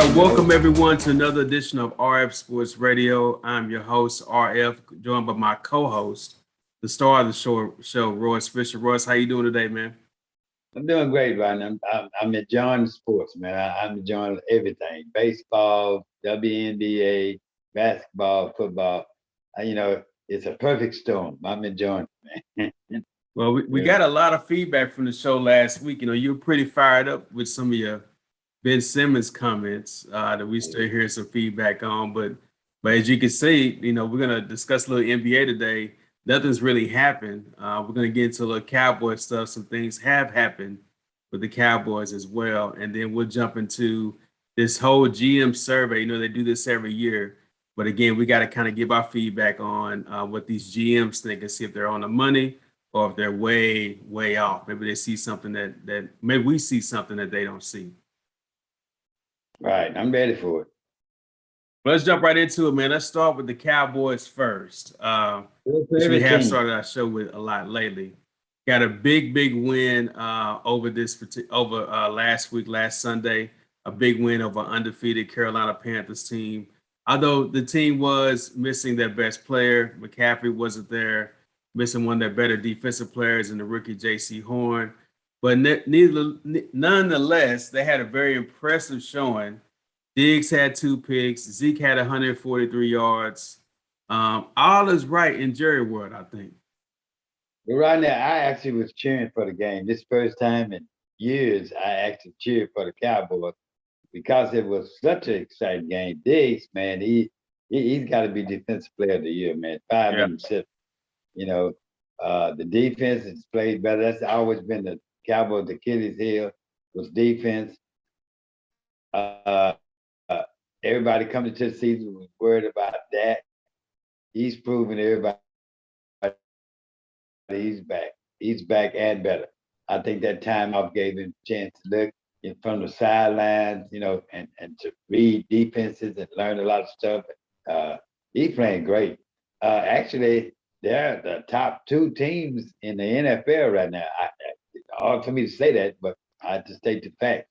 right, welcome everyone to another edition of RF Sports Radio. I'm your host, RF, joined by my co-host, the star of the show, Royce Fisher. Royce, how you doing today, man? I'm doing great, Ryan. I'm enjoying sports, man. I'm enjoying everything: baseball, WNBA, basketball, football. It's a perfect storm. I'm enjoying it, man. Well, we Really. got a lot of feedback from the show last week. You were pretty fired up with some of your Ben Simmons comments that we still hear some feedback on. But as you can see, we're gonna discuss a little NBA today. Nothing's really happened. We're gonna get into a little Cowboy stuff. Some things have happened with the Cowboys as well, and then we'll jump into this whole GM survey. They do this every year, but again, we got to kind of give our feedback on what these GMs think and see if they're on the money or if they're way off. Maybe they see something that maybe we see something that they don't see. Right. I'm ready for it. Let's jump right into it, man. Let's start with the Cowboys first, Your which we favorite have team. started our show with a lot lately. Got a big win over last Sunday. A big win over undefeated Carolina Panthers team. Although the team was missing their best player, McCaffrey wasn't there, missing one of their better defensive players in the rookie J.C. Horn. But nonetheless, they had a very impressive showing. Diggs had 2 picks. Zeke had 143 yards. All is right in Jerry World, I think. But right now, I actually was cheering for the game. This first time in years, I actually cheered for the Cowboys because it was such an exciting game. Diggs, man, he's got to be Defensive Player of the Year, man. Five Yeah. interceptions. You know, the defense has played better. That's always been the Cowboys' Achilles heel was defense. Everybody coming to the season was worried about that. He's proven everybody he's back. He's back and better. I think that time off gave him a chance to look in from the sidelines, and to read defenses and learn a lot of stuff. He's playing great. Actually, they're the top two teams in the NFL right now. It's hard for me to say that, but I have to state the fact.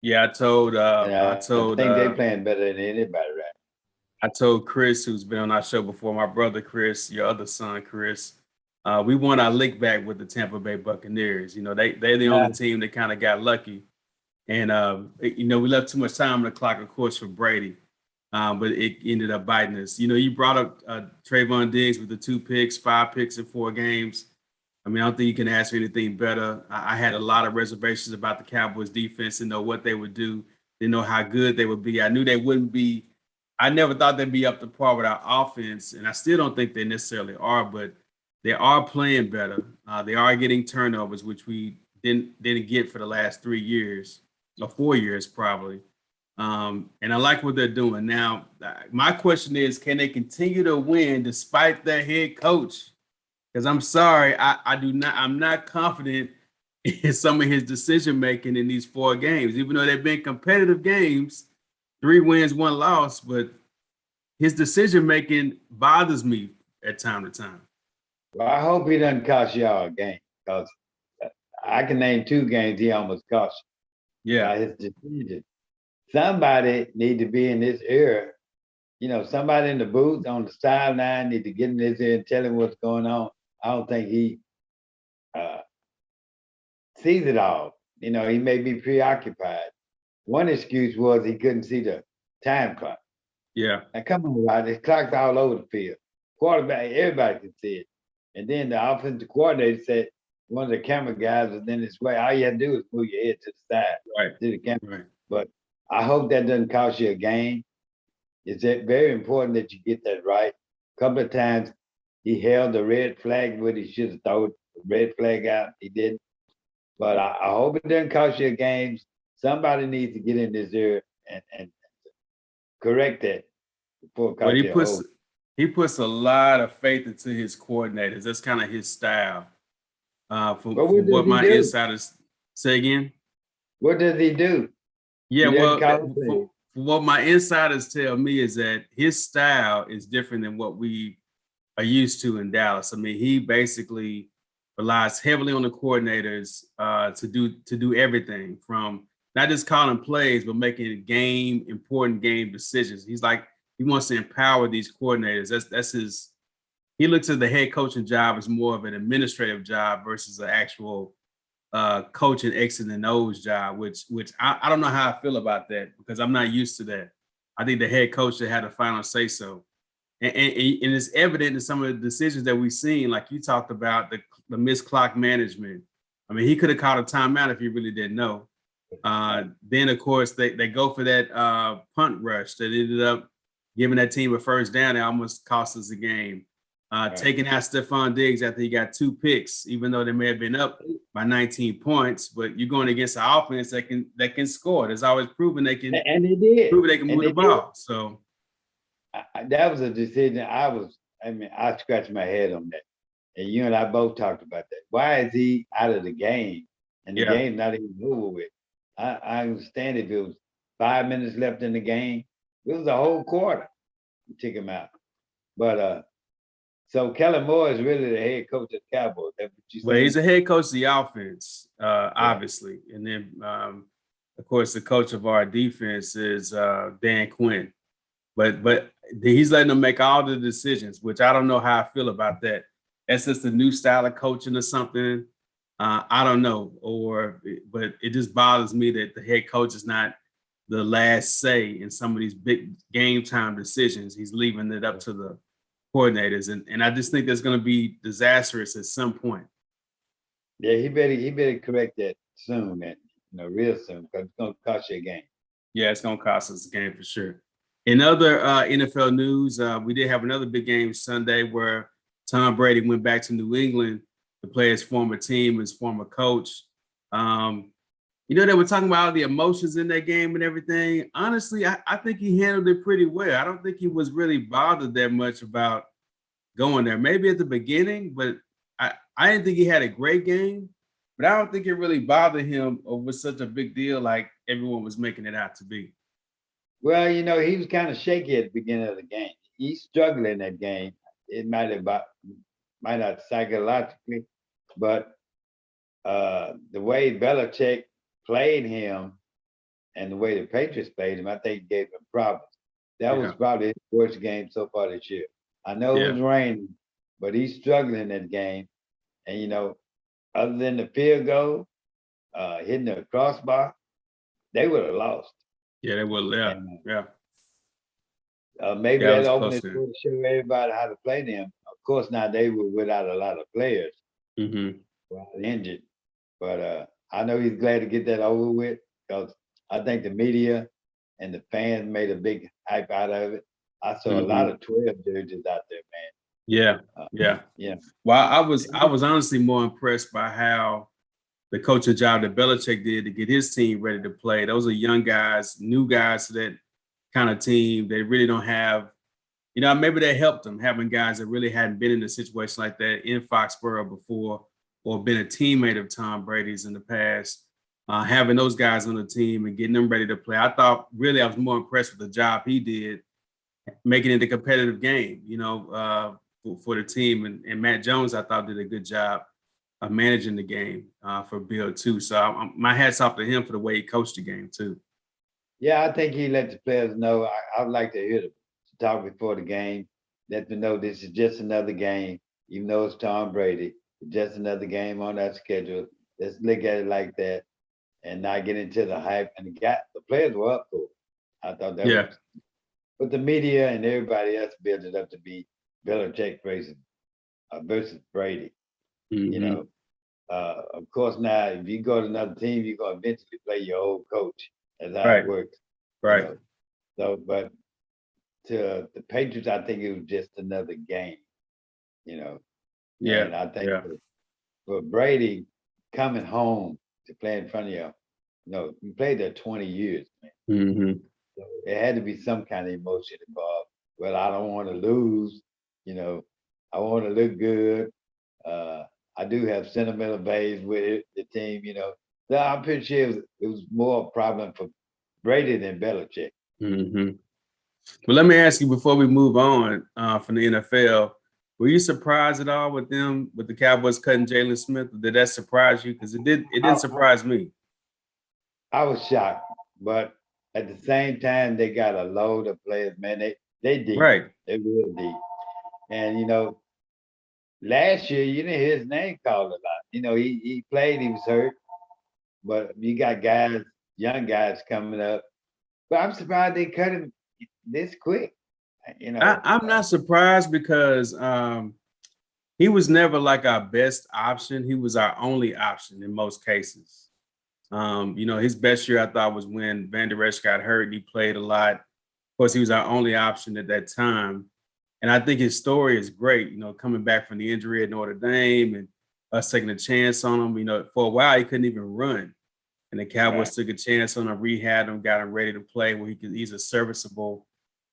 Yeah, And I think they're playing better than anybody right I told Chris, who's been on our show before, my brother Chris, your other son Chris, we won our lick back with the Tampa Bay Buccaneers. They're the only now. team that kind of got lucky, and we left too much time on the clock, of course, for Brady, but it ended up biting us. You brought up Trayvon Diggs with the 2 picks, 5 picks in 4 games. I mean, I don't think you can ask for anything better. I had a lot of reservations about the Cowboys defense and know what they would do. Didn't know how good they would be. I knew they wouldn't be. I never thought they'd be up to par with our offense, and I still don't think they necessarily are, but they are playing better. They are getting turnovers, which we didn't get for the last 3 years or 4 years probably. And I like what they're doing. Now, my question is, can they continue to win despite their head coach? Because I'm sorry, I'm not confident in some of his decision making in these 4 games, even though they've been competitive games, 3 wins, 1 loss, but his decision making bothers me at time to time. Well, I hope he doesn't cost y'all a game because I can name 2 games he almost cost you Yeah. by his decision. Somebody need to be in this ear. Somebody in the booth on the sideline need to get in his ear and tell him what's going on. I don't think he uh, sees it all. He may be preoccupied. One excuse was he couldn't see the time clock. Yeah. Now, come on, Rod. The clock's all over the field. Quarterback, everybody can see it. And then the offensive coordinator said, one of the camera guys was in his way. All you have to do is move your head to the side, Right. to the camera. Right. But I hope that doesn't cost you a game. It's very important that you get that right. A couple of times he held the red flag, but he should have thrown the red flag out. He didn't. But I hope it doesn't cost you a game. Somebody needs to get in this ear and correct that before it But costs you a whole. he puts a lot of faith into his coordinators. That's kind of his style. From But what does what he my do? insiders say again. What does he do? Yeah, He doesn't well, call plays. for what my insiders tell me is that his style is different than what we are used to in Dallas. I mean, he basically relies heavily on the coordinators to do everything from not just calling plays, but making important game decisions. He wants to empower these coordinators. That's his. He looks at the head coaching job as more of an administrative job versus an actual coaching X and O's job, which I don't know how I feel about that because I'm not used to that. I think the head coach should have the final say so. And it's evident in some of the decisions that we've seen, like you talked about the missed clock management. I mean, he could have called a timeout if he really didn't know. Then, of course, they go for that punt rush that ended up giving that team a first down. It almost cost us a game. Taking out Stephon Diggs after he got 2 picks, even though they may have been up by 19 points, but you're going against an offense that can score. There's always proven they can, and they did. Proven they can move the ball. So that was a decision. I scratched my head on that, and you and I both talked about that. Why is he out of the game? And the game's not even over with. I understand if it was 5 minutes left in the game, it was a whole quarter. You took him out, but so Kellen Moore is really the head coach of the Cowboys. That's what you he's the head coach of the offense, obviously. And then, of course, the coach of our defense is Dan Quinn. But he's letting them make all the decisions, which I don't know how I feel about that. That's just a new style of coaching or something. I don't know. But it just bothers me that the head coach is not the last say in some of these big game time decisions. He's leaving it up to the coordinators, and I just think that's going to be disastrous at some point. Yeah, he better correct that soon, real soon, because it's going to cost you a game. Yeah, it's going to cost us a game for sure. In other NFL news, we did have another big game Sunday where Tom Brady went back to New England to play his former team, his former coach. They were talking about all the emotions in that game and everything. Honestly, I think he handled it pretty well. I don't think he was really bothered that much about going there. Maybe at the beginning, but I didn't think he had a great game. But I don't think it really bothered him over such a big deal like everyone was making it out to be. Well, he was kind of shaky at the beginning of the game. He struggled in that game. It might not psychologically, but the way Belichick played him and the way the Patriots played him, I think gave him problems. That was probably his worst game so far this year. I know it was raining, but he's struggling in that game. And, other than the field goal, hitting the crossbar, they would have lost. Yeah, they would have. Yeah. Maybe that opened it to show everybody how to play them. Of course, now they were without a lot of players, injured. But I know he's glad to get that over with because I think the media and the fans made a big hype out of it. I saw a lot of 12 jerseys out there, man. Yeah. Well, I was honestly more impressed by how the coaching job that Belichick did to get his team ready to play. Those are young guys, new guys to that kind of team. They really don't have, maybe that helped them having guys that really hadn't been in a situation like that in Foxborough before or been a teammate of Tom Brady's in the past. Having those guys on the team and getting them ready to play. I thought really I was more impressed with the job he did, making it a competitive game, for the team. And Matt Jones, I thought, did a good job of managing the game for Bill too. So my hat's off to him for the way he coached the game too. Yeah, I think he let the players know. I would like to hear the talk before the game. Let them know this is just another game, even though it's Tom Brady. It's just another game on that schedule. Let's look at it like that and not get into the hype. And the players were up for it. I thought that was. But the media and everybody else built it up to be Belichick versus Brady. Of course, now if you go to another team, you're gonna eventually play your old coach. That's how it works. Right. So, but to the Patriots, I think it was just another game. And I think for Brady coming home to play in front of you, he played there 20 years, man. So it had to be some kind of emotion involved. Well, I don't want to lose. I want to look good. I do have sentimental values with the team. So I'm pretty sure it was more a problem for Brady than Belichick. Well, let me ask you before we move on from the NFL. Were you surprised at all with the Cowboys cutting Jalen Smith? Did that surprise you? Because it didn't surprise me. I was shocked, but at the same time, they got a load of players, man. They deep. Right. They real deep. And last year you didn't hear his name called a lot. He played, he was hurt, but you got guys, young guys coming up. But I'm surprised they cut him this quick. You know, I'm not surprised because he was never like our best option. He was our only option in most cases. His best year I thought was when Van Der Esch got hurt. He played a lot. Of course, he was our only option at that time. And I think his story is great, coming back from the injury at Notre Dame and us taking a chance on him. For a while he couldn't even run. And the right. Cowboys took a chance on him, rehabbed him, got him ready to play where he's a serviceable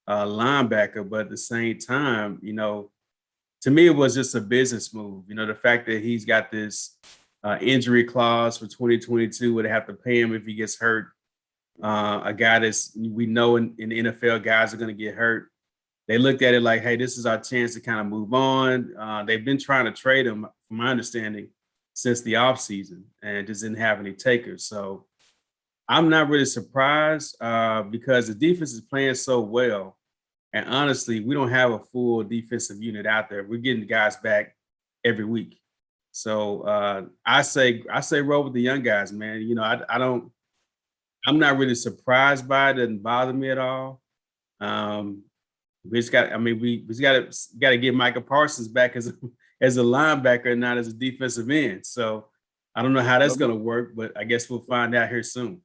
linebacker. But at the same time, to me, it was just a business move. The fact that he's got this injury clause for 2022, would have to pay him if he gets hurt. A guy we know in the NFL, guys are going to get hurt. They looked at it like, hey, this is our chance to kind of move on. They've been trying to trade him, from my understanding, since the offseason and just didn't have any takers. So I'm not really surprised because the defense is playing so well. And honestly, we don't have a full defensive unit out there. We're getting the guys back every week. So I say roll with the young guys, man. I'm not really surprised by it. It doesn't bother me at all. We just got. I mean, we just got to get Micah Parsons back as a linebacker, not as a defensive end. So I don't know how that's going to work, but I guess we'll find out here soon.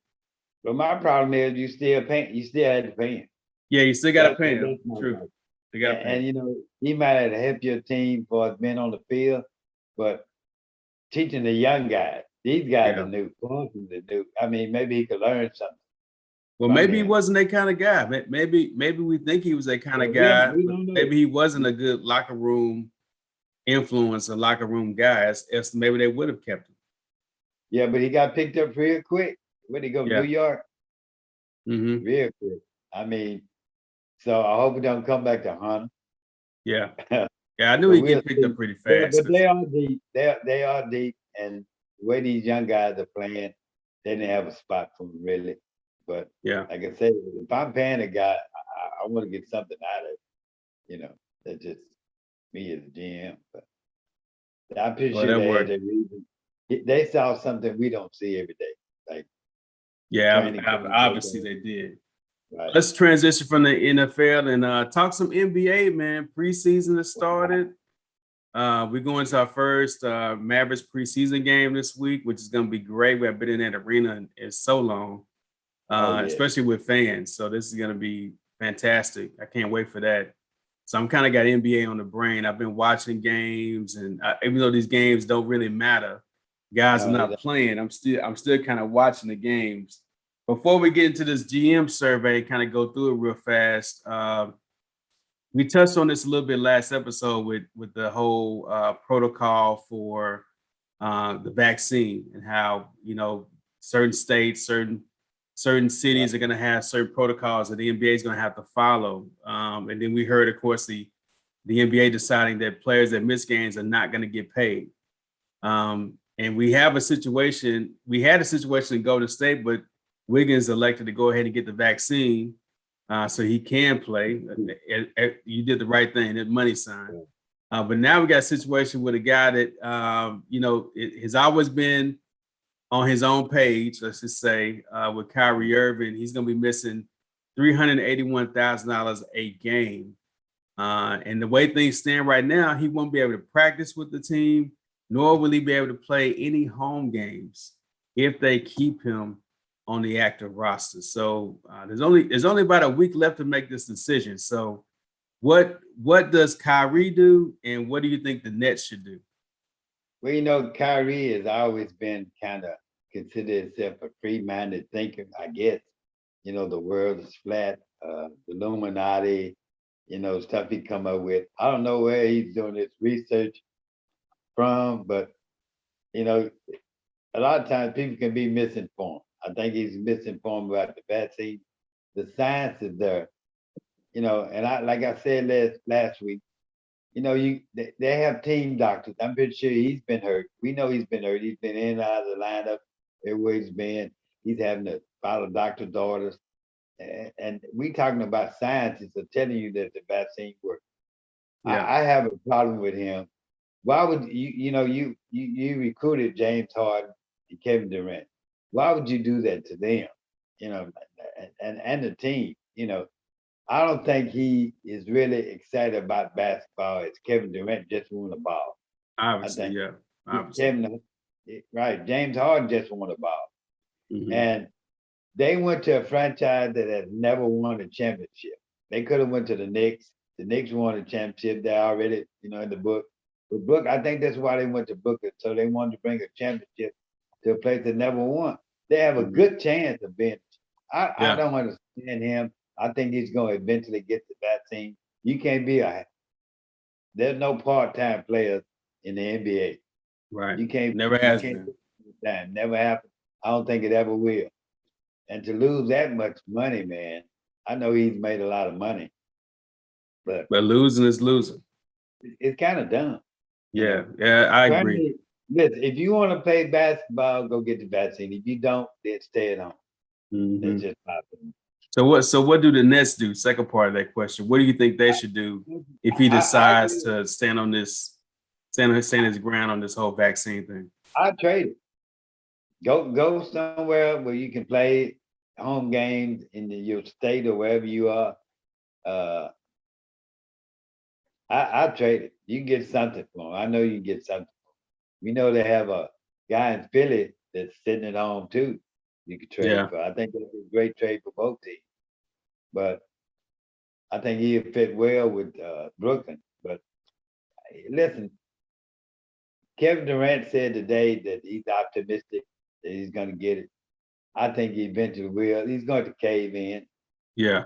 But my problem is you still had to pay him. Yeah, you still got to pay him. True. You got to pay him. And he might have helped your team for being on the field, but teaching the young guys, these guys are new. Parsons are new. I mean, maybe he could learn something. Well, maybe he wasn't that kind of guy. Maybe we think he was that kind of guy. Maybe he wasn't a good locker room influence, a locker room guy. Else maybe they would have kept him. Yeah, but he got picked up real quick. Where'd he go? New York? Mm-hmm. Real quick. I mean, so I hope he don't come back to Hunter. Yeah. Yeah, I knew he'd get picked up pretty fast. But they are deep. They are deep. And the way these young guys are playing, they didn't have a spot for him, really. But yeah, like I said, if I'm paying a guy, I want to get something out of it. That's just me as a GM. But I'm pretty sure they had their reason. They saw something we don't see every day. Like, yeah, obviously they did. Right. Let's transition from the NFL and talk some NBA, man. Preseason has started. We're going to our first Mavericks preseason game this week, which is going to be great. We have been in that arena in so long. Especially with fans. So this is going to be fantastic. I can't wait for that. So I'm kind of got NBA on the brain. I've been watching games, and even though these games don't really matter, guys are not playing. I'm still kind of watching the games. Before we get into this GM survey, kind of go through it real fast. We touched on this a little bit last episode with the whole protocol for the vaccine and how certain states, certain cities are going to have certain protocols that the NBA is going to have to follow. And then we heard, of course, the NBA deciding that players that miss games are not going to get paid. And we had a situation in Golden State, but Wiggins elected to go ahead and get the vaccine so he can play. You did the right thing, that money sign. But now we got a situation with a guy that, it has always been on his own page, let's just say, with Kyrie Irving. He's going to be missing $381,000 a game. And the way things stand right now, he won't be able to practice with the team, nor will he be able to play any home games if they keep him on the active roster. So there's only about a week left to make this decision. So what does Kyrie do, and what do you think the Nets should do? Well, Kyrie has always been kind of considered himself a free-minded thinker, I guess. The world is flat, the Illuminati, stuff he come up with. I don't know where he's doing this research from, but, a lot of times people can be misinformed. I think he's misinformed about the vaccine. The science is there, and like I said last week, they have team doctors. I'm pretty sure he's been hurt. We know he's been hurt. He's been in and out of the lineup everywhere he's been. He's having to follow doctor's orders. And we talking about scientists are telling you that the vaccine works. Yeah. I have a problem with him. Why would you recruited James Harden and Kevin Durant? Why would you do that to them? You know, and the team. I don't think he is really excited about basketball as Kevin Durant just won the ball. I Obviously, think yeah. Obviously. Kevin, right? James Harden just won the ball, Hmm. and they went to a franchise that has never won a championship. They could have went to the Knicks. The Knicks won a championship. They're already, in the book. But Book, I think that's why they went to Booker. So they wanted to bring a championship to a place that never won. They have a Hmm. good chance of being. I Yeah. don't understand him. I think he's going to eventually get the vaccine. You can't be a. There's no part-time players in the NBA. Right. You can't. Never You has can't. been. Time never happened. I don't think it ever will. And to lose that much money, man, I know he's made a lot of money, but But losing is losing. it's kind of dumb, you Yeah. know. Yeah. I agree. Currently, listen, if you want to play basketball, go get the vaccine. If you don't, then stay at home. That's Hmm. just my opinion. So what do the Nets do? Second part of that question. What do you think they should do if he I decides agree. to stand his ground on this whole vaccine thing? I trade it. Go somewhere where you can play home games in your state or wherever you are. Uh, I trade it. You can get something for him. I know you can get something. We know they have a guy in Philly that's sitting at home too. You could trade Yeah. for. I think that's a great trade for both teams. But I think he'd fit well with Brooklyn. But listen, Kevin Durant said today that he's optimistic that he's going to get it. I think he eventually will. He's going to Yeah.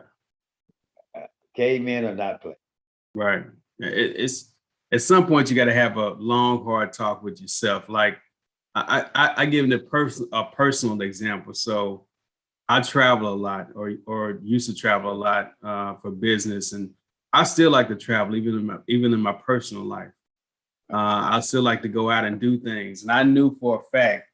cave in or not play. Right. It's at some point you got to have a long, hard talk with yourself. Like I give a personal example. So I travel a lot, or used to travel a lot for business, and I still like to travel, even in my personal life. I still like to go out and do things, and I knew for a fact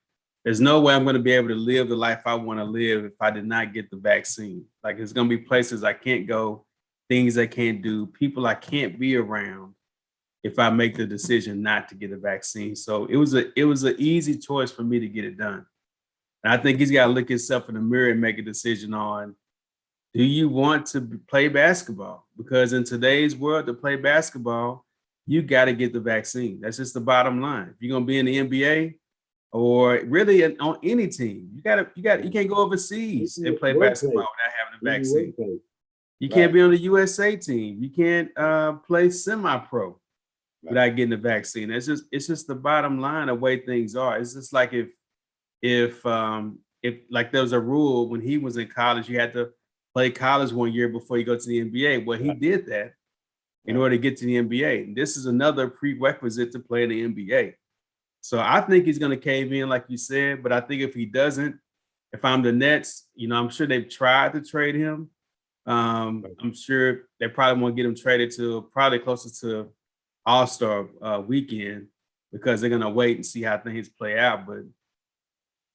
there's no way I'm going to be able to live the life I want to live if I did not get the vaccine. Like there's going to be places I can't go, things I can't do, people I can't be around if I make the decision not to get a vaccine. So it was an easy choice for me to get it done. And I think he's got to look himself in the mirror and make a decision on, do you want to play basketball? Because in today's world, to play basketball, you got to get the vaccine. That's just the bottom line. If you're going to be in the NBA or really on any team, you can't go overseas and play basketball Workplace, without having a in the vaccine. workplace, You can't right? be on the USA team. You can't play semi-pro Right. without getting the vaccine. It's just the bottom line of way things are. It's just like if like there was a rule when he was in college, you had to play college 1 year before you go to the NBA. Well, he Right. did that in Right. order to get to the NBA. And this is another prerequisite to play in the NBA. So I think he's going to cave in, like you said. But I think if he doesn't, if I'm the Nets, I'm sure they've tried to trade him. Right. I'm sure they probably want to get him traded to probably closer to All-Star weekend because they're going to wait and see how things play out. But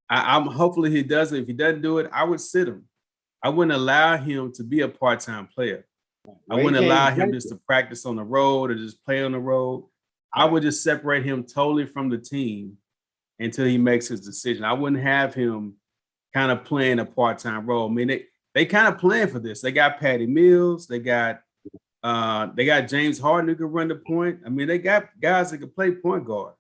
I'm hopefully he does it. If he doesn't do it, I would sit him. I wouldn't allow him to be a part-time player. I Well, he wouldn't can't allow even him just practice. to practice on the road or just play on the road. I Right. would just separate him totally from the team until he makes his decision. I wouldn't have him kind of playing a part-time role. I mean, they kind of plan for this. They got Patty Mills, they got James Harden who can run the point. I mean, they got guys that can play point guard.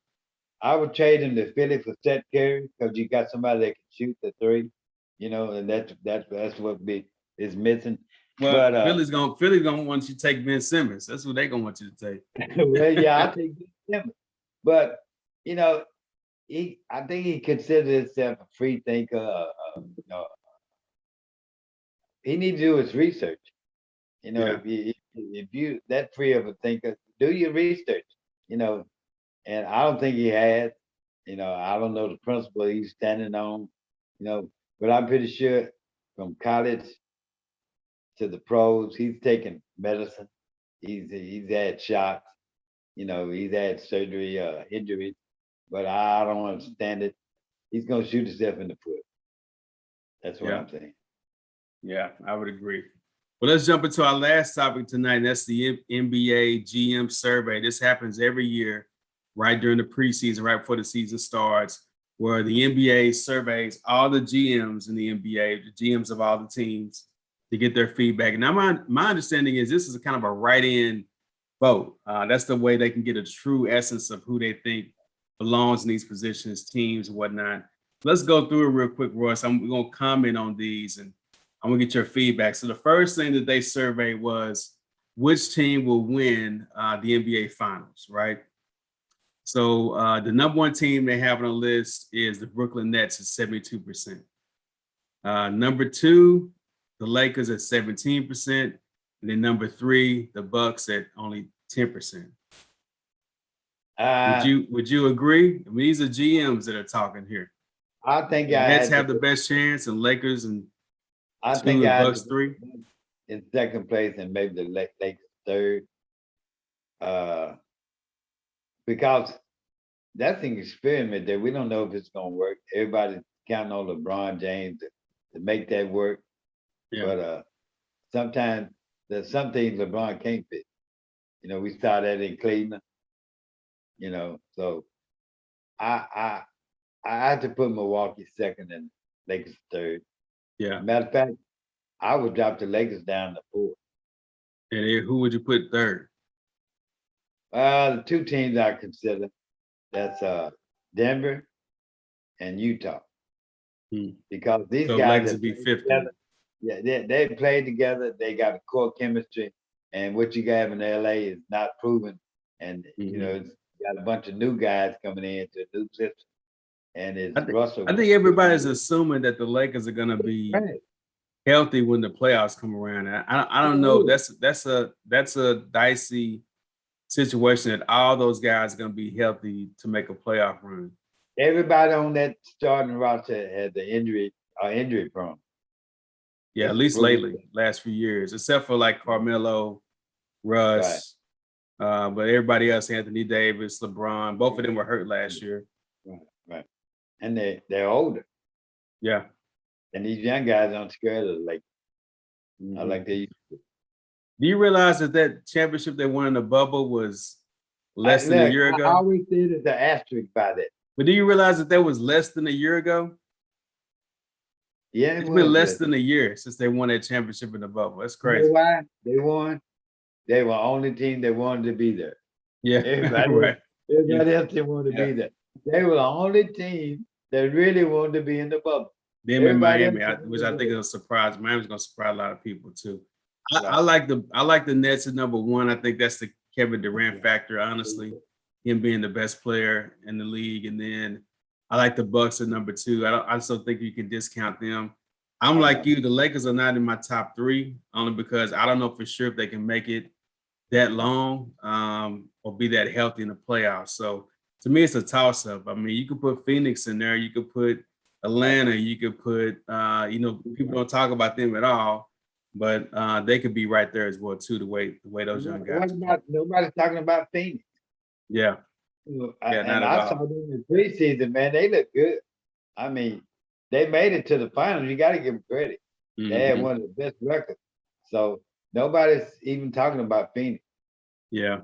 I would trade him to Philly for Seth Curry because you got somebody that can shoot the three, and that's what is missing. Well, But Philly's gonna want you to take Ben Simmons. That's what they're gonna want you to take. well, yeah, I'll take him. But you know, I think he considers himself a free thinker. He needs to do his research. Yeah. If you that free of a thinker, do your research. You know, and I don't think he has. I don't know the principle he's standing on. But I'm pretty sure from college to the pros, he's taken medicine. He's had shots. He's had surgery, injuries. But I don't understand it. He's gonna shoot himself in the foot. That's what Yeah. I'm saying. Yeah, I would agree. Well, let's jump into our last topic tonight, and that's the NBA GM survey. This happens every year, right during the preseason, right before the season starts, where the NBA surveys all the GMs in the NBA, the GMs of all the teams, to get their feedback. Now, my understanding is this is a kind of a write-in vote. That's the way they can get a true essence of who they think belongs in these positions, teams, and whatnot. Let's go through it real quick, Royce. I'm going to comment on these and I'm gonna get your feedback. So the first thing that they surveyed was which team will win the NBA Finals, right? So the number one team they have on the list is the Brooklyn Nets at 72%. Number two, the Lakers at 17%, and then number three, the Bucks at only 10%. Would you agree? I mean, these are GMs that are talking here. I think the Nets have the best chance, and Lakers and I two, think and I Bucks three. in second place and maybe the Lakers third. Because that's an experiment that we don't know if it's gonna work. Everybody's counting on LeBron James to make that work. Yeah. But sometimes there's some things LeBron can't fit. You know, we saw that in Cleveland. You know, so I had to put Milwaukee second and Lakers third. Yeah. Matter of fact, I would drop the Lakers down to fourth. And who would you put third? The two teams I consider, that's Denver and Utah. Because these So guys Lakers would be fifth. Yeah, they played together. They got a core chemistry, and what you have in LA is not proven. And you know, it's got a bunch of new guys coming into a new system. And it's Russell. I think everybody's assuming that the Lakers are going to be healthy when the playoffs come around. I don't know. That's a dicey situation that all those guys are going to be healthy to make a playoff run. Everybody on that starting roster had the injury prone. Yeah, at least lately, last few years, except for like Carmelo, Russ, but everybody else, Anthony Davis, LeBron, both of them were hurt last year. Right. And they're older. Yeah. And these young guys aren't scared of the Lakers. I like they. Do you realize that championship they won in the bubble was less than a year ago? I always see it as an asterisk by that. But do you realize that was less than a year ago? Yeah, it's been less than a year since they won that championship in the bubble. That's crazy. You know why they won? They were the only team that wanted to be there. Yeah, everybody else didn't want to be there. They were the only team that really wanted to be in the bubble. Them in Miami, which I think is a surprise. Miami's gonna surprise a lot of people too. I like the Nets at number one. I think that's the Kevin Durant factor, honestly. Him being the best player in the league. And then I like the Bucks at number two. I still think you can discount them. I'm like you, the Lakers are not in my top three, only because I don't know for sure if they can make it that long or be that healthy in the playoffs. So to me, it's a toss-up. I mean, you could put Phoenix in there, you could put Atlanta, you could put people don't talk about them at all, but they could be right there as well too, the way those young guys. Nobody's talking about Phoenix. Yeah. I saw them in the preseason, man. They look good. I mean, they made it to the finals. You got to give them credit. They had one of the best records. So nobody's even talking about Phoenix. Yeah.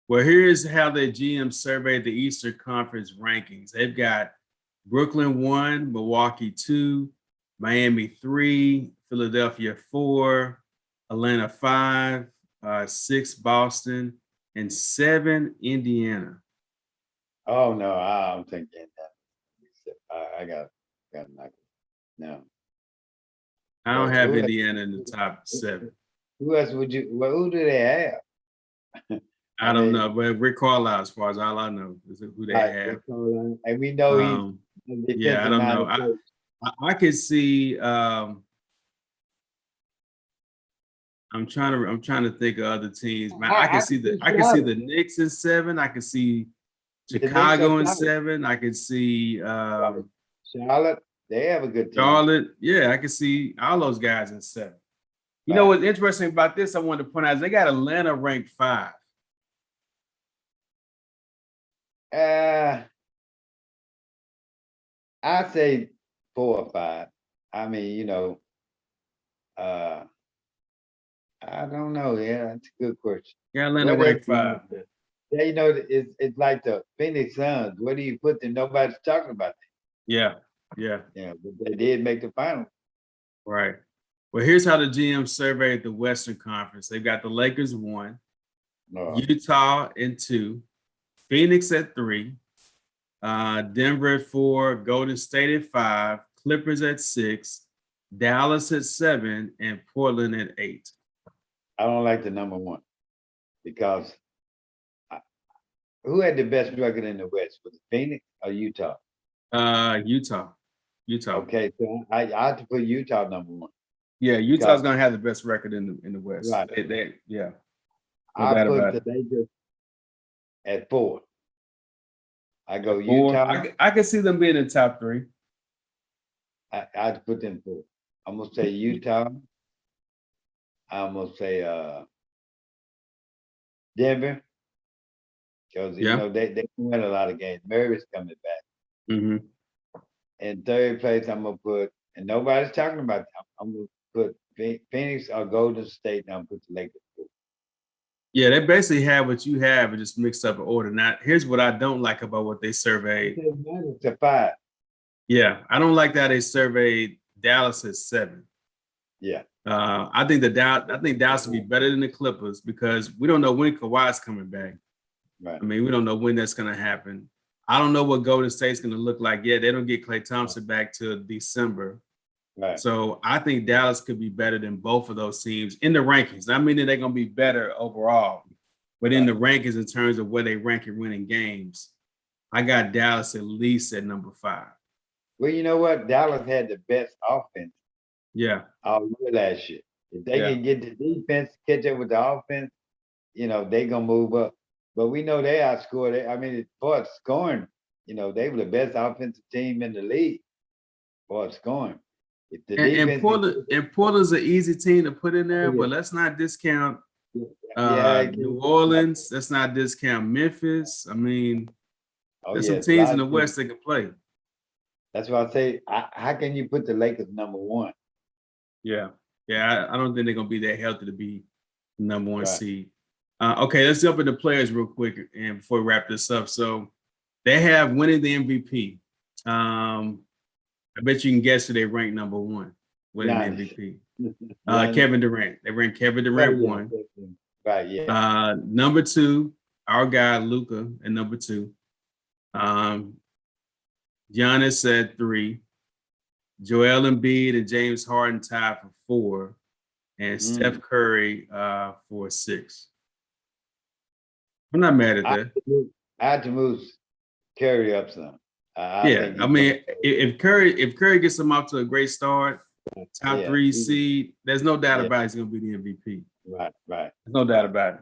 Well, here's how the GM surveyed the Eastern Conference rankings. They've got Brooklyn 1, Milwaukee 2, Miami 3, Philadelphia 4, Atlanta 5, 6 Boston, and 7 Indiana. Oh no, I'm thinking that. I got no. I don't have Indiana in the top 7. Who else would you? Well, who do they have? I don't know, but Rick Carlisle, as far as all I know, is who they have. And we know he's. I don't know. I could see. I'm trying to think of other teams. Man, I can see the Knicks in 7. I can see Chicago in 7. I can see Charlotte. They have a good team. Charlotte, yeah, I can see all those guys in 7. You know what's interesting about this? I wanted to point out is they got Atlanta ranked 5. I say 4 or 5. I mean, uh, I don't know. Yeah, that's a good question. Yeah, Atlanta What else ranked do you 5. put? Yeah, it's like the Phoenix Suns. What do you put there? Nobody's talking about that. Yeah, yeah, Yeah, but they did make the final. right. Well, here's how the GM surveyed the Western Conference. They've got the Lakers 1, No, Utah in 2, Phoenix at 3, Denver at 4, Golden State at 5, Clippers at 6, Dallas at 7, and Portland at 8. I don't like the number one because I, who had the best record in the West? Was it Phoenix or Utah? Utah. Utah. Okay, so I have to put Utah number one Yeah, Utah's because gonna have the best record in the West. right, Yeah, no I doubt put about the it. Lakers at 4. I go At 4, Utah. I can see them being in top 3. I have to put them 4. I'm gonna say Utah. I'm gonna say Denver because Yeah. they win a lot of games. Murray's coming back. hmm In third place, I'm gonna put, and nobody's talking about them. I'm gonna put Phoenix or Golden State, and I'm gonna put the Lakers. Yeah, they basically have what you have and just mixed up an order. Now, here's what I don't like about what they surveyed. It's a 5. Yeah, I don't like that they surveyed Dallas at 7. Yeah. I think Dallas will be better than the Clippers because we don't know when Kawhi's coming back. Right. I mean, we don't know when that's going to happen. I don't know what Golden State's going to look like yet. They don't get Klay Thompson back till December. Right. So I think Dallas could be better than both of those teams in the rankings. I mean that they're going to be better overall, but in the rankings in terms of where they rank in winning games, I got Dallas at least at number 5. Well, you know what? Dallas had the best offense Yeah. all year last year. If they Yeah. can get the defense, catch up with the offense, they gonna move up. But we know they outscored. I mean, for scoring, they were the best offensive team in the league for scoring. If the And defense Portland's an easy team to put in oh, there, yeah. but let's not discount Yeah, New Orleans. Let's not discount Memphis. I mean, oh there's some yes, a teams lot in of the teams. West that can play. That's why I say, how can you put the Lakers number 1? Yeah. Yeah. I don't think they're going to be that healthy to be the number 1 Right. seed. Okay, let's jump into players real quick and before we wrap this up. So they have winning the MVP. I bet you can guess who they rank number 1 winning the MVP. Kevin Durant. They rank Kevin Durant 1. Right, yeah. Number 2, our guy Luka at number 2. Giannis at 3. Joel Embiid and James Harden tied for 4. And Steph Curry for 6. I'm not mad at that. I had to move Curry up some. Yeah, I mean, if Curry gets them off to a great start, top 3 seed, there's no doubt about it, he's going to be the MVP. Right. There's no doubt about it.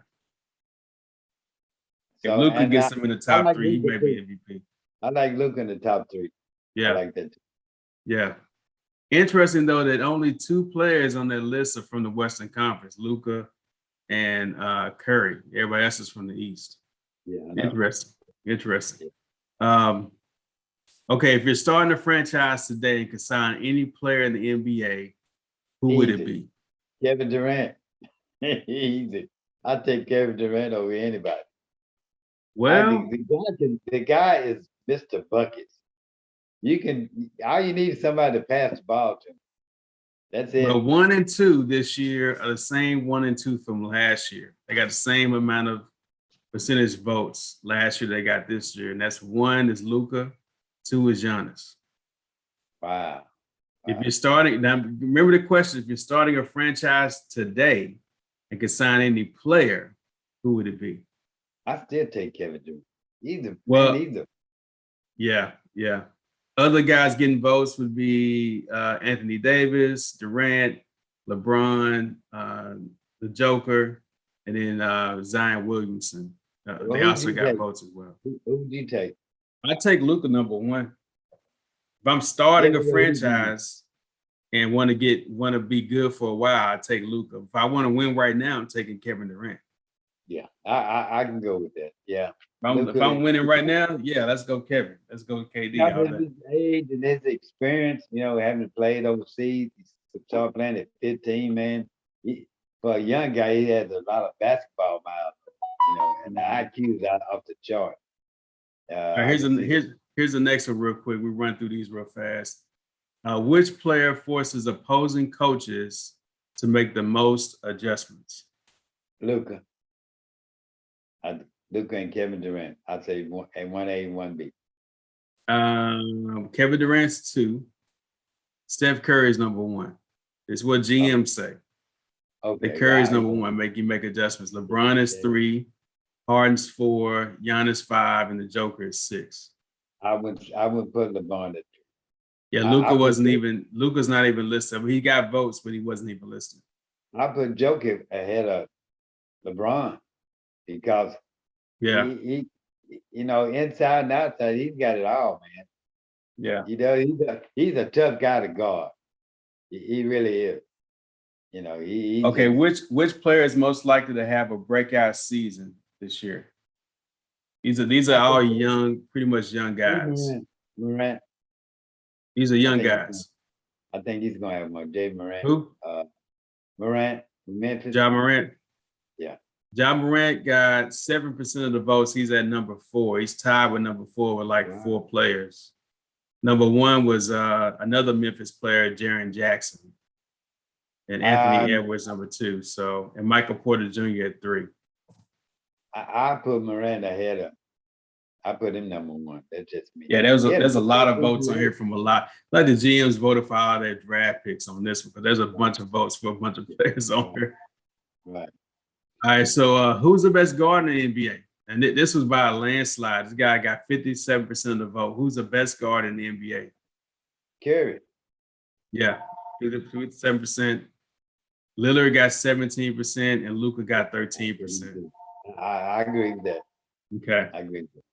If So, Luka gets them in the top 3, he may be MVP. I like Luka in the top 3. Yeah, I like that too. Yeah. Interesting though that only 2 players on that list are from the Western Conference, Luka and Curry. Everybody else is from the East. Yeah. Interesting. Okay, if you're starting a franchise today and could sign any player in the NBA, who would it be? Kevin Durant. Easy. I'll take Kevin Durant over anybody. Well, the guy is Mr. Buckets. All you need is somebody to pass the ball to. That's it. Well, 1 and 2 this year are the same 1 and 2 from last year. They got the same amount of percentage votes last year they got this year, and that's 1 is Luka, 2 is Giannis. Wow. If you're starting now, remember the question: if you're starting a franchise today and could sign any player, who would it be? I still take Kevin Durant. Either. Yeah. Other guys getting votes would be Anthony Davis, Durant, LeBron, the Joker, and then Zion Williamson. They also got votes as well. Who would you take? I take Luka number 1. If I'm starting a franchise and want to be good for a while, I take Luka. If I want to win right now, I'm taking Kevin Durant. Yeah, I can go with that. Yeah. If I'm winning right now, yeah, let's go Kevin. Let's go KD all day. His age and his experience, having played overseas, he started playing at 15, man. For a young guy, he has a lot of basketball miles, and the IQ is out off the chart. All right, here's the next one real quick. We run through these real fast. Which player forces opposing coaches to make the most adjustments? Luka. Luka and Kevin Durant. I'd say 1A and 1B. Kevin Durant's 2. Steph Curry is number 1. It's what GMs say. Okay. The Curry's number 1. Make adjustments. LeBron is 3. Harden's 4. Giannis 5, and the Joker is 6. I would put LeBron at 3. Yeah, Luka's not even listed. He got votes, but he wasn't even listed. I put Joker ahead of LeBron because he inside and outside, he's got it all, man. Yeah. He's a tough guy to guard. He really is. Okay, which player is most likely to have a breakout season this year? These are all young, pretty much young guys. Morant. These are young guys. I think he's gonna have more. Jay Morant. Who? Morant, Memphis. Ja Morant. Yeah. Ja Morant got 7% of the votes. He's at number 4. He's tied with number 4 with like 4 players. Number 1 was another Memphis player, Jaren Jackson, and Anthony Edwards number 2. So, and Michael Porter Jr. at 3. I put Morant ahead of. I put him number 1. That's just me. Yeah, there's a lot of votes on here from a lot. Like the GMs voted for all their draft picks on this one, but there's a bunch of votes for a bunch of players on here. Right. All right, so who's the best guard in the NBA? And this was by a landslide. This guy got 57% of the vote. Who's the best guard in the NBA? Curry. Yeah, 57%. Lillard got 17%, and Luka got 13%. I agree with that. Okay. I agree with that.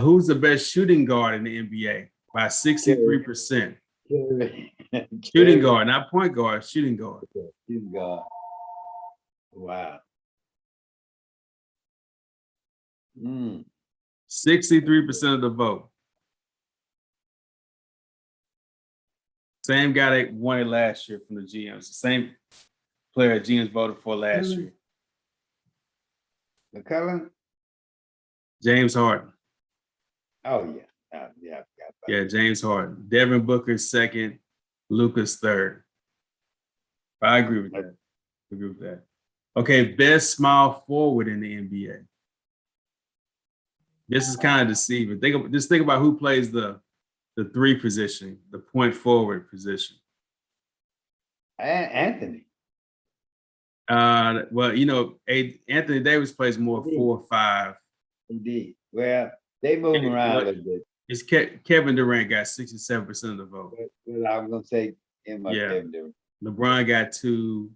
Who's the best shooting guard in the NBA? By 63%. Shooting guard, not point guard, shooting guard. Shooting guard. Wow. 63% of the vote. Same guy that won it last year from the GMs. The same player GMs voted for last year. McCullough? James Harden. Oh, yeah. Yeah, James Harden. Devin Booker's 2nd. Luka's 3rd. I agree with that. Okay, best small forward in the NBA. This is kind of deceiving. Think about who plays the 3 position, the point forward position. Anthony. Well, Anthony Davis plays more 4-5. Indeed. Well, they move around a little bit. It's Kevin Durant got 67% of the vote. Well, I was gonna say Kevin Durant. LeBron got 2.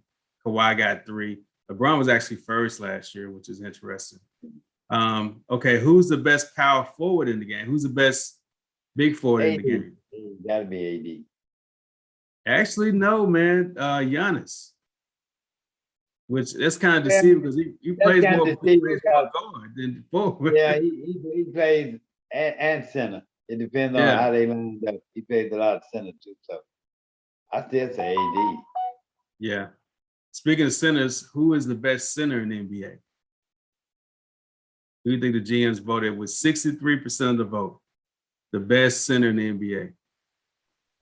Kawhi got 3. LeBron was actually first last year, which is interesting. Okay, who's the best power forward in the game? Who's the best big forward in the game? Gotta be AD. Actually, no, man. Giannis. Which that's kind of deceiving because he plays more guard than forward. Yeah, he plays and center. It depends on how they line up. He plays a lot of center too. So I still say AD. Yeah. Speaking of centers, who is the best center in the NBA? Who do you think the GMs voted with 63% of the vote? The best center in the NBA.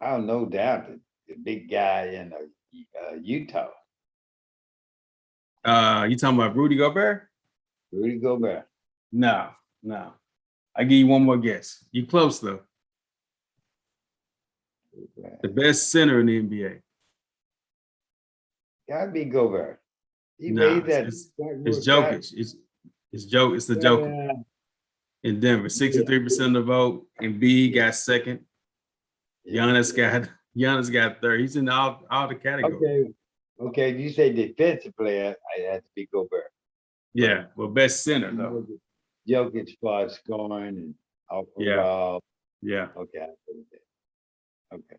Oh, no doubt. The big guy in Utah. You talking about Rudy Gobert? Rudy Gobert. No. I give you one more guess. You close though. The best center in the NBA. Gotta be Gobert. It's Jokic. It's the Joker in Denver. 63% of the vote, and B got 2nd. Giannis got 3rd. He's in all the categories. Okay. If you say defensive player, it has to be Gobert. Yeah, well, best center though. Jokic for scoring and overall. Yeah. Okay.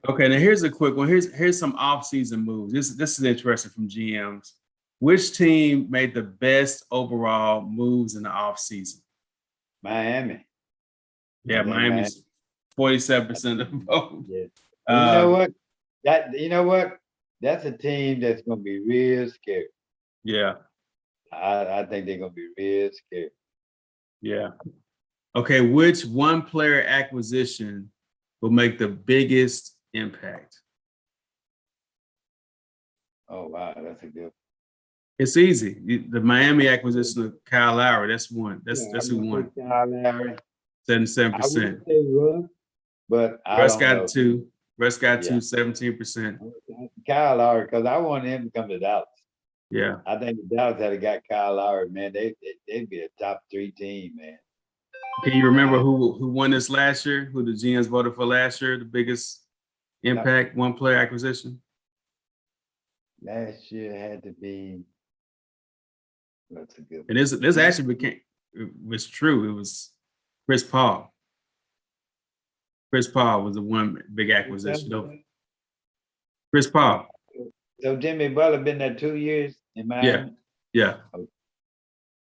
Okay. Now here's a quick one. Here's some off-season moves. This is interesting from GMs. Which team made the best overall moves in the off-season? Miami. Yeah, I think Miami. Miami's 47% of the vote. Yeah. And you know Um, what? That's a team that's gonna be real scary. yeah, I think they're gonna be real scary. yeah. Okay, which one player acquisition will make the biggest impact? Oh wow, that's a good. It's easy. The Miami acquisition of Kyle Lowry, that's one. That's I'm who gonna won. say Kyle Lowry. I would 77%. say Russ, but I Russ don't got know. two. Russ got Yeah, two, 17%. Kyle Lowry, because I want him to come to Dallas. Yeah. I think if Dallas had got Kyle Lowry, man, they'd be a top 3 team, man. Can you remember who won this last year? Who the GMs voted for last year? The biggest impact, one player acquisition? Last year had to be. That's a good one. And this actually it was true. It was Chris Paul. Chris Paul was the one big acquisition. Chris Paul. So Jimmy Butler been there 2 years in Miami? Yeah. Okay.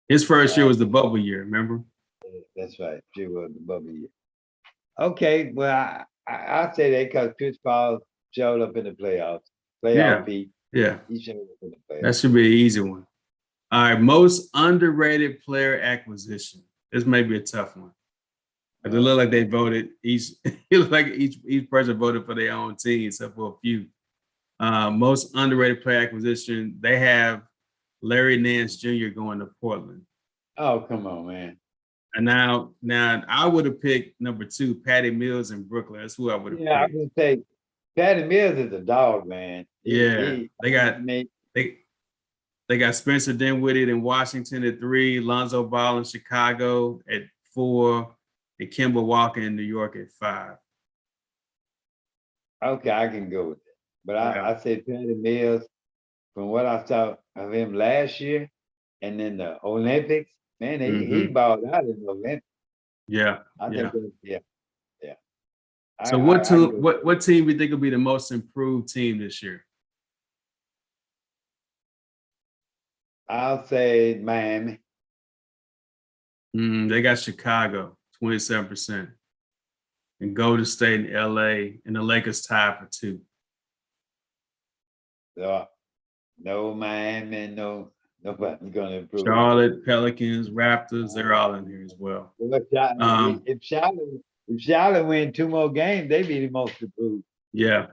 His first year was the bubble year, remember? That's right. She was the bubble year. Okay, well, I say that because Chris Paul showed up in the playoffs. Yeah. Pete. Yeah. He showed up in the playoffs. That should be an easy one. All right, most underrated player acquisition. This may be a tough one. It look like they voted each. It look like each person voted for their own team, except for a few. Most underrated player acquisition. They have Larry Nance Jr. going to Portland. Oh, come on, man. And now I would have picked number 2, Patty Mills in Brooklyn. That's who I would have picked. I was gonna say Patty Mills is a dog, man. They got Spencer Dinwiddie in Washington at 3, Lonzo Ball in Chicago at 4, and Kemba Walker in New York at 5. Okay, I can go with that. But I say Patty Mills, from what I saw of him last year and in the Olympics, man, he balled out in the Olympics. Yeah. I think yeah. So what team do you think will be the most improved team this year? I'll say Miami. They got Chicago, 27%. And Golden State and LA, and the Lakers tied for 2. No Miami, nobody's gonna improve. Charlotte, Pelicans, Raptors, they're all in here as well. If Charlotte win 2 more games, they be the most improved. Yeah.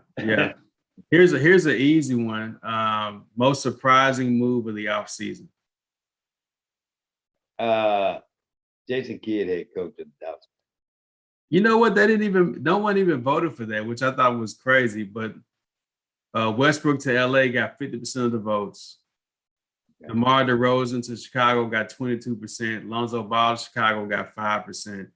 Here's an easy one. Most surprising move of the offseason. Jason Kidd, head coach of the Dallas. You know what? No one even voted for that, which I thought was crazy. But Westbrook to LA got 50% of the votes. Okay. DeMar DeRozan to Chicago got 22%. Lonzo Ball to Chicago got 5%.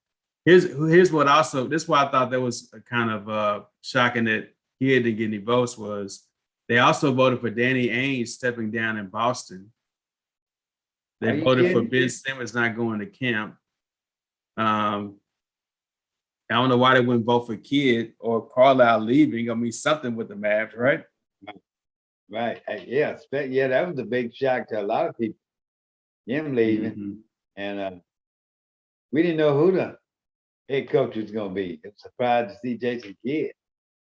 Here's what also, this is why I thought that was kind of shocking that he didn't get any votes, was they also voted for Danny Ainge stepping down in Boston. They voted for Ben Simmons not going to camp. I don't know why they wouldn't vote for Kidd or Carlisle leaving. I mean, something with the Mavs, right? Right. Yeah, that was a big shock to a lot of people. Him leaving. And we didn't know who the head coach was going to be. I'm surprised to see Jason Kidd.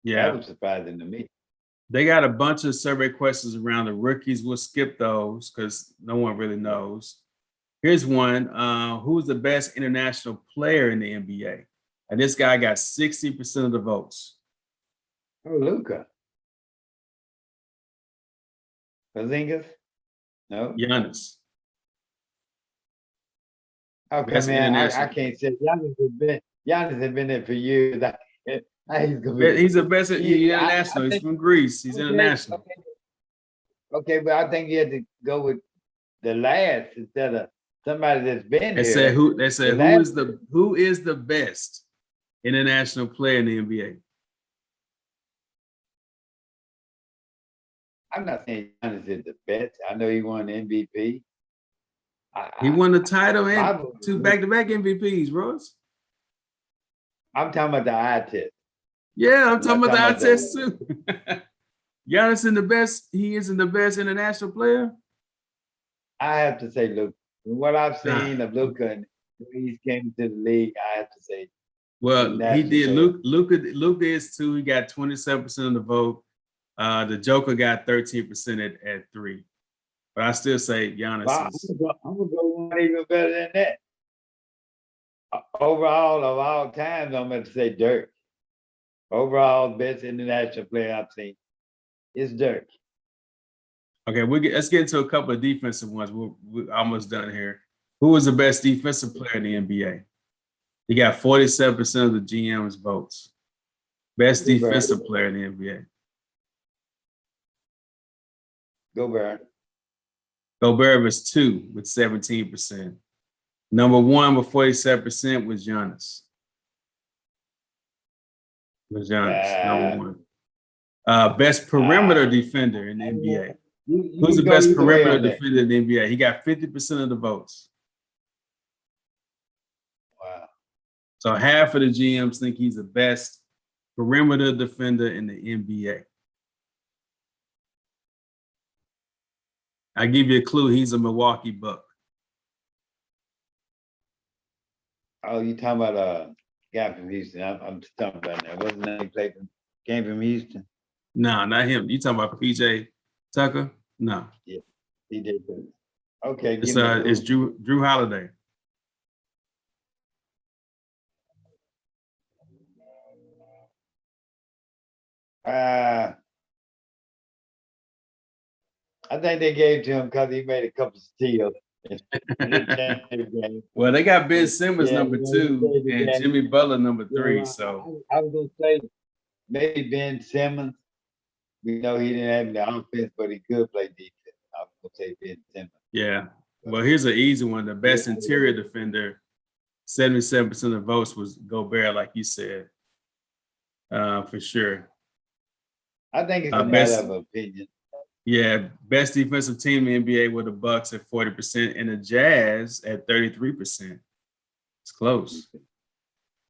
Yeah. That was surprising to me. They got a bunch of survey questions around the rookies. We'll skip those because no one really knows. Here's one. Who's the best international player in the NBA? And this guy got 60% of the votes. Oh, Luka. Porzingis? No? Giannis. Okay, man, I can't say Giannis has been there for years. He's the best international. He's from Greece. He's international. Okay, but I think you had to go with the last instead of somebody that's been here. They said who is the best international player in the NBA? I'm not saying Giannis is the best. I know he won the MVP. He won the title and 2 back-to-back MVPs, Ross. I'm talking about the eye test. Yeah, I'm talking about the eye test too. Giannis he isn't the best international player? I have to say, Luka. From what I've seen of Luka when he came to the league, I have to say, Well, he national did. player. Luca is too. He got 27% of the vote. The Joker got 13% at 3. But I still say Giannis I'm is. gonna go one even better than that. Overall of all times, I'm going to say Dirk. Overall, best international player I've seen is Dirk. Okay, let's get into a couple of defensive ones. We're almost done here. Who was the best defensive player in the NBA? He got 47% of the GM's votes. Best defensive player in the NBA. Gobert. Gobert was 2 with 17%. Number 1 with 47% was Giannis. Number 1. Best perimeter defender in the NBA. Who's the best perimeter defender in the NBA? He got 50% of the votes. Wow. So half of the GMs think he's the best perimeter defender in the NBA. I give you a clue. He's a Milwaukee Buck. Oh, you talking about guy from Houston? I'm talking about that. Wasn't that he played from came from Houston? No, not him. You talking about PJ Tucker? No. Yeah, he did. Okay, It's Drew Holiday. I think they gave it to him because he made a couple steals. Well, they got Ben Simmons number 2 and Jimmy Butler number 3. So I was gonna say maybe Ben Simmons. We know he didn't have any offense, but he could play defense. I was gonna say Ben Simmons. Yeah. Well, here's an easy one. The best interior defender, 77% of votes was Gobert, like you said. For sure. I think it's a matter of opinion. Yeah, best defensive team in the NBA were the Bucks at 40% and the Jazz at 33%. It's close.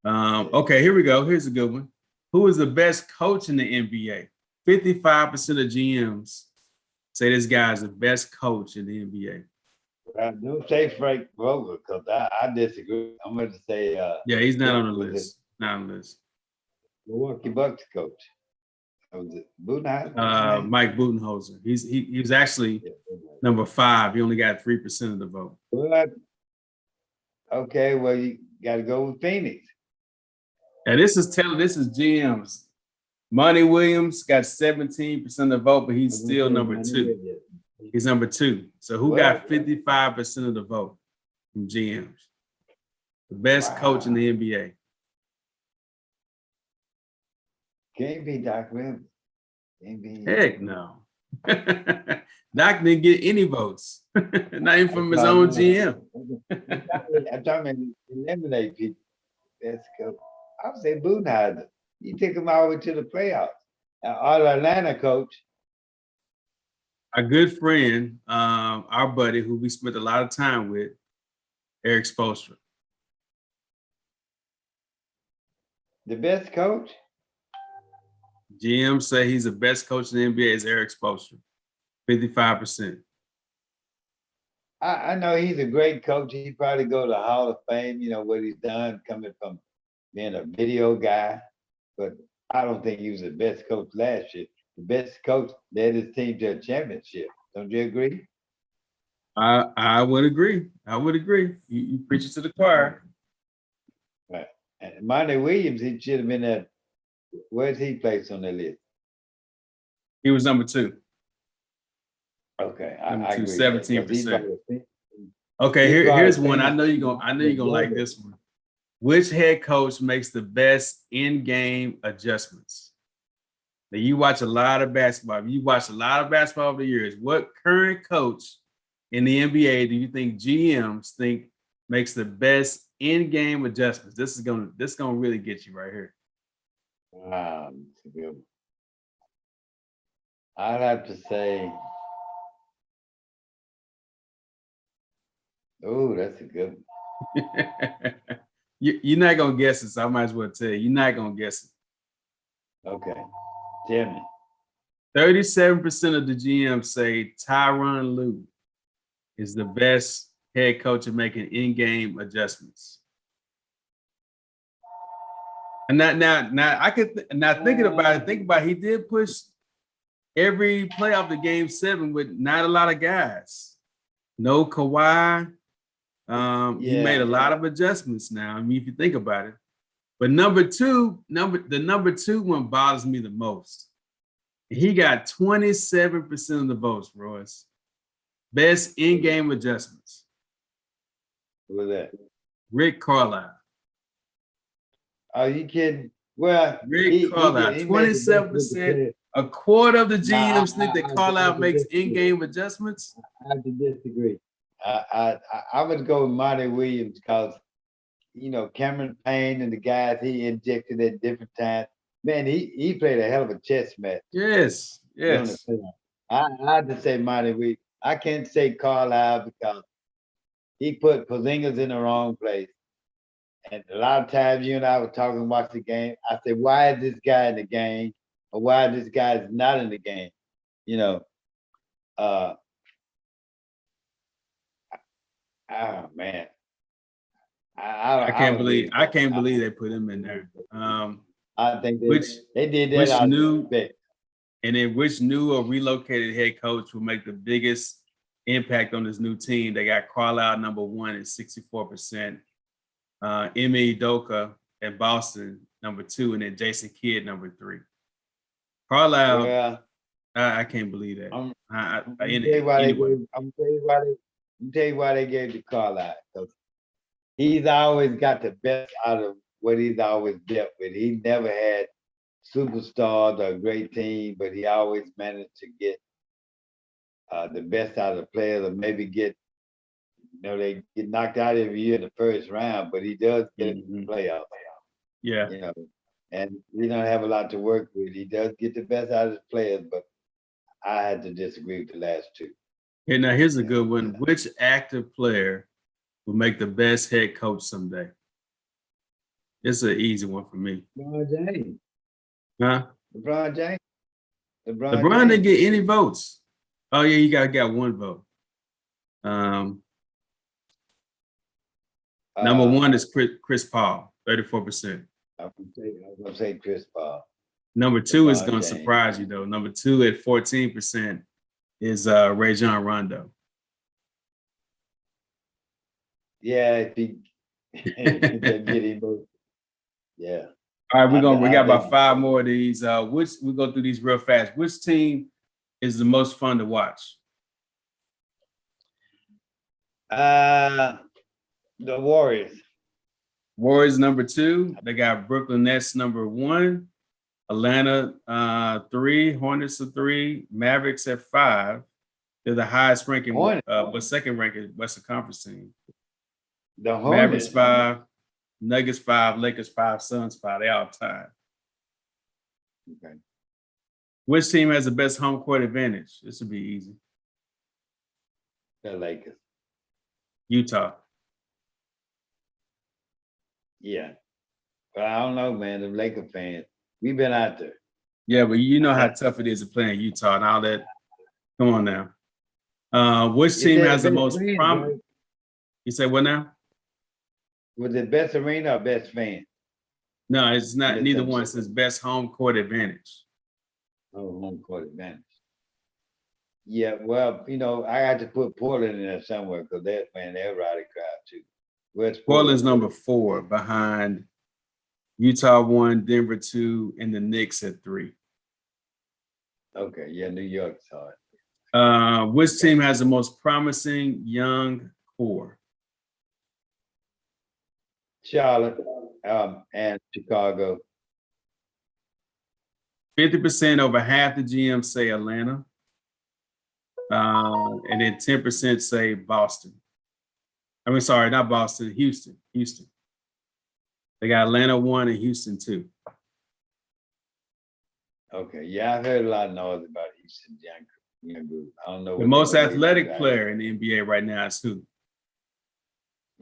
Okay, here we go. Here's a good one. Who is the best coach in the NBA? 55% of GMs say this guy is the best coach in the NBA. Don't say Frank Vogel because I disagree. I'm going to say. Yeah, he's not on the list. Not on the list. Milwaukee Bucks coach. Was it Budenholzer? Mike Budenholzer. He was actually number 5. He only got 3% of the vote. What? Okay, well you got to go with Phoenix. And this is GMs. Monty Williams got 17% of the vote, but he's still number 2. He's number 2. So who got 55% of the vote from GMs? The best coach in the NBA. Can't be Doc Rivers. Heck no. Doc didn't get any votes. Not even from his own GM. I'm talking eliminate people. That's cool. I would say Budenholzer. He took him all the way to the playoffs. Our Atlanta coach. Our good friend, our buddy, who we spent a lot of time with, Eric Spoelstra. The best coach? GM say he's the best coach in the NBA is Eric Spoelstra, 55%. I know he's a great coach. He probably go to the Hall of Fame, you know, what he's done coming from being a video guy. But I don't think he was the best coach last year. The best coach led his team to a championship. Don't you agree? I would agree. You preach it to the choir. Right. And Monty Williams, he should have been at, where's he placed on the list? He was number 2. Okay, I agree. 17%. Okay, here's one. I know you're gonna like this one. Which head coach makes the best in-game adjustments? Now you watch a lot of basketball. You watch a lot of basketball over the years. What current coach in the NBA do you think GMs think makes the best in-game adjustments? This is gonna really get you right here. Wow, that's a good one. I'd have to say, oh, that's a good one. You're not gonna guess it, so I might as well tell you. You're not gonna guess it. Okay, tell me. 37% of the GMs say Tyronn Lue is the best head coach of making in-game adjustments. And now I could now thinking about it, think about it, he did push every playoff to game 7 with not a lot of guys. No Kawhi. He made a lot of adjustments now. I mean, if you think about it. But the number two one bothers me the most. He got 27% of the votes, Royce. Best in-game adjustments. Who was that? Rick Carlisle. Oh, you kidding? Well, Rick Carlisle, 27%. A quarter of the GMs think that Carlisle makes in-game adjustments. I have to disagree. I would go with Monty Williams because, you know, Cameron Payne and the guys he injected at different times. Man, he played a hell of a chess match. Yes. I have to say Monty Williams. I can't say Carlisle because he put Porzingis in the wrong place. And a lot of times you and I were talking about the game. I said, why is this guy in the game? Or why is this guy not in the game? You know, oh man. I can't believe they put him in there. I think they did that. And then which new or relocated head coach will make the biggest impact on this new team? They got Carlisle number 1 at 64%. Ime Udoka at Boston number 2, and then Jason Kidd number 3. Carlisle, well, I can't believe that. I'm tell you why they gave to Carlisle, because he's always got the best out of what he's always dealt with. He never had superstars or a great team, but he always managed to get the best out of the players, or maybe get, you know, they get knocked out every year in the first round, but he does get into the playoffs. Yeah. You know, and we don't have a lot to work with. He does get the best out of his players, but I had to disagree with the last two. Yeah, now here's a good one. Which active player will make the best head coach someday? It's an easy one for me. LeBron James. Huh? LeBron James. LeBron didn't get any votes. Oh yeah, you got one vote. Number 1 is Chris Paul, 34%. I was gonna say Chris Paul. Number 2 is gonna surprise you though. Number 2 at 14% is Rajon Rondo. Yeah, if he get him both. Yeah. All right, we got about 5 more of these. We go through these real fast. Which team is the most fun to watch? The Warriors. Warriors number 2. They got Brooklyn Nets number 1. Atlanta 3. Hornets 3. Mavericks at 5. They're the highest ranking, but second ranking Western Conference team. The Hornets. Mavericks 5. Nuggets 5. Lakers 5. Suns 5. They all tied. Okay. Which team has the best home court advantage? This would be easy. The Lakers. Utah. Yeah. But I don't know, man. The Laker fans, we've been out there. Yeah, but you know how tough it is to play in Utah and all that. Come on now. Which team has the most prominent? You say what now? Was it best arena or best fan? No, it's not. Neither one. It says best home court advantage. Oh, home court advantage. Yeah, well, you know, I had to put Portland in there somewhere because they're a rowdy crowd too. Where's Portland's number 4 behind Utah 1, Denver 2, and the Knicks at 3. Okay, yeah, New York's hard. Which team has the most promising young core? Charlotte and Chicago. 50%, over half the GMs say Atlanta. And then 10% say Boston. I mean, sorry, not Boston, Houston. They got Atlanta 1 and Houston 2. Okay, yeah, I've heard a lot of noise about Houston young group. I don't know. The most athletic player in the NBA right now is who?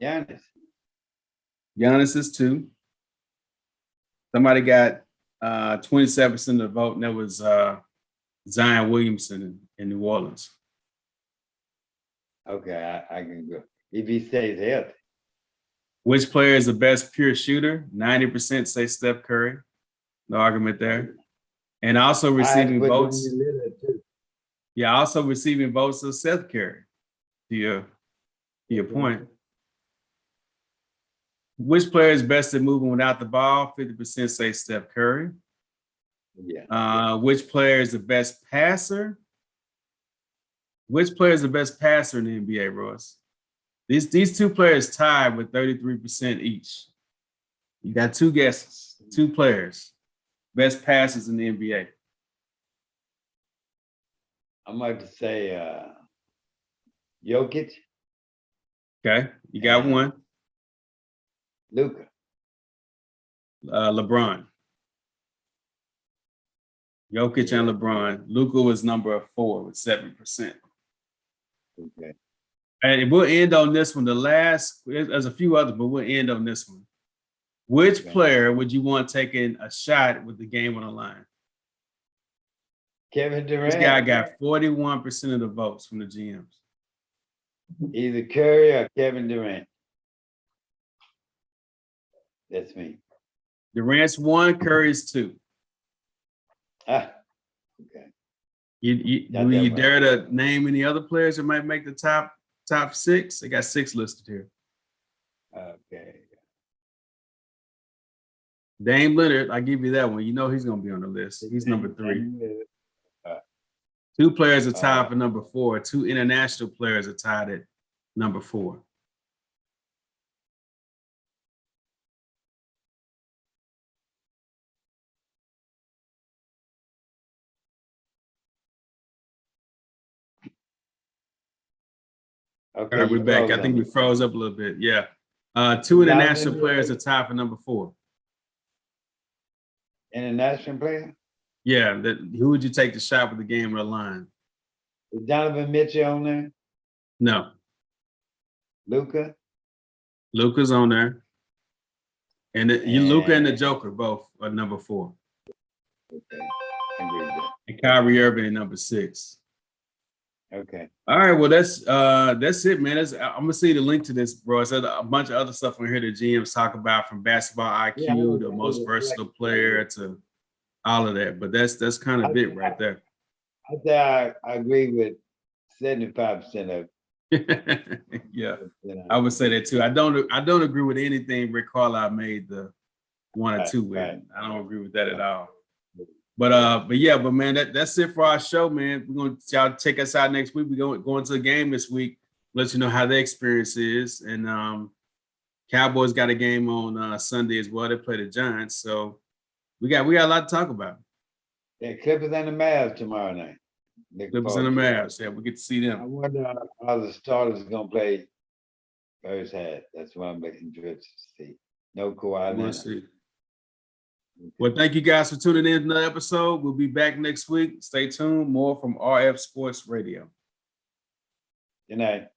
Giannis. Giannis is 2. Somebody got 27% of the vote, and that was Zion Williamson in New Orleans. Okay, I can go. if he stays healthy. Which player is the best pure shooter? 90% say Steph Curry. No argument there. And also receiving votes. Yeah, also receiving votes of Seth Curry. To your point. Which player is best at moving without the ball? 50% say Steph Curry. Yeah. Which player is the best passer? Which player is the best passer in the NBA, Ross? These two players tied with 33% each. You got two guesses, two players, best passers in the NBA. I'm about to say Jokic. Okay, you got and one. Luka. LeBron. Jokic and LeBron. Luka was number 4 with 7%. Okay. And we'll end on this one. There's a few others, but we'll end on this one. Which player would you want taking a shot with the game on the line? Kevin Durant. This guy got 41% of the votes from the GMs. Either Curry or Kevin Durant. That's me. Durant's 1, Curry's 2. Okay. You dare to name any other players that might make the top 6? They got 6 listed here. Okay. Dame Leonard, I give you that one. You know he's going to be on the list. He's number 3. 2 players are tied for number 4. 2 international players are tied at number 4. Okay, All right, we're back. I think we froze up a little bit. Yeah. 2 international players are tied for number 4. International player? Yeah. Who would you take the shot with the game on the line? Is Donovan Mitchell on there? No. Luka? Luka's on there. And Luka and the Joker both are number 4. Okay. I agree with that. And Kyrie Irving at number 6. Okay. All right. Well, that's it, man. I'm gonna see the link to this, bro. It's a bunch of other stuff on here that GMs talk about, from basketball IQ to most versatile player to all of that. But that's kind of it right there. I say I agree with 75% of it. Yeah, I would say that too. I don't agree with anything Rick Carlisle made the 1 or 2 with. Right. I don't agree with that at all. But man, that's it for our show, man. We're gonna y'all check us out next week. We're going to the game this week. Let you know how their experience is. And Cowboys got a game on Sunday as well. They play the Giants, so we got a lot to talk about. Yeah, Clippers and the Mavs tomorrow night. Clippers and the Mavs. Yeah, we get to see them. I wonder how the starters are gonna play first half. That's what I'm looking to see. No Kawhi. We'll see. Well, thank you guys for tuning in to another episode. We'll be back next week. Stay tuned. More from RF Sports Radio. Good night.